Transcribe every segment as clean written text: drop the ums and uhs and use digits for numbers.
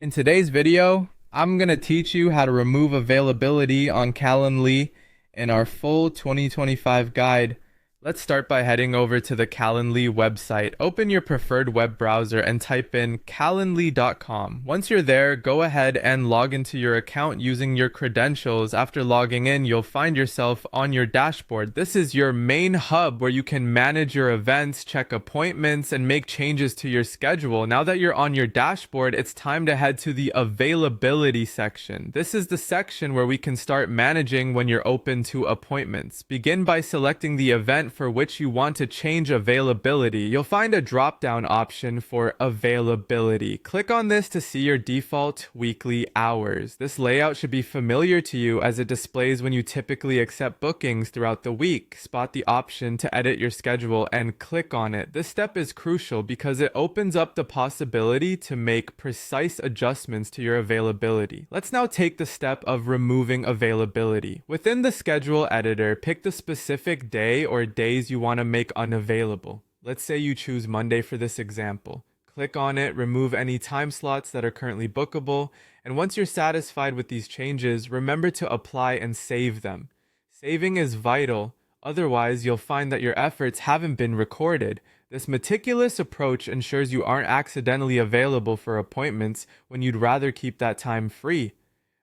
In today's video, I'm going to teach you how to remove availability on Calendly in our full 2025 guide. Let's start by heading over to the Calendly website. Open your preferred web browser and type in calendly.com. Once you're there, go ahead and log into your account using your credentials. After logging in, you'll find yourself on your dashboard. This is your main hub where you can manage your events, check appointments, and make changes to your schedule. Now that you're on your dashboard, it's time to head to the availability section. This is the section where we can start managing when you're open to appointments. Begin by selecting the event for which you want to change availability. You'll find a drop-down option for availability. Click on this to see your default weekly hours. This layout should be familiar to you as it displays when you typically accept bookings throughout the week. Spot the option to edit your schedule and click on it. This step is crucial because it opens up the possibility to make precise adjustments to your availability. Let's now take the step of removing availability. Within the schedule editor, pick the specific day or days you want to make unavailable. Let's say you choose Monday for this example. Click on it, remove any time slots that are currently bookable, and once you're satisfied with these changes, remember to apply and save them. Saving is vital, otherwise you'll find that your efforts haven't been recorded. This meticulous approach ensures you aren't accidentally available for appointments when you'd rather keep that time free.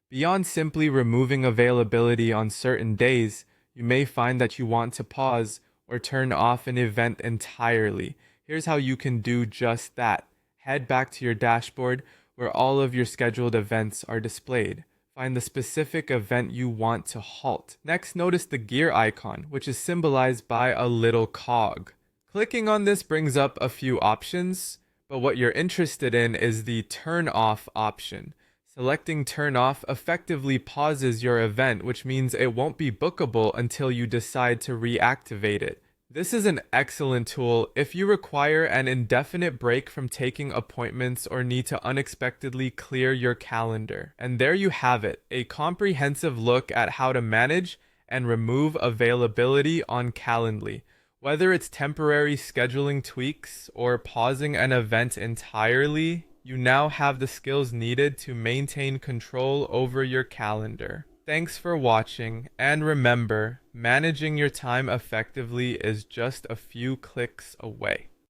Beyond simply removing availability on certain days, you may find that you want to pause or turn off an event entirely. Here's how you can do just that. Head back to your dashboard where all of your scheduled events are displayed. Find the specific event you want to halt. Next, notice the gear icon, which is symbolized by a little cog. Clicking on this brings up a few options, but what you're interested in is the turn off option. Selecting turn off effectively pauses your event, which means it won't be bookable until you decide to reactivate it. This is an excellent tool if you require an indefinite break from taking appointments or need to unexpectedly clear your calendar. And there you have it, a comprehensive look at how to manage and remove availability on Calendly. Whether it's temporary scheduling tweaks or pausing an event entirely, you now have the skills needed to maintain control over your calendar. Thanks for watching, and remember, managing your time effectively is just a few clicks away.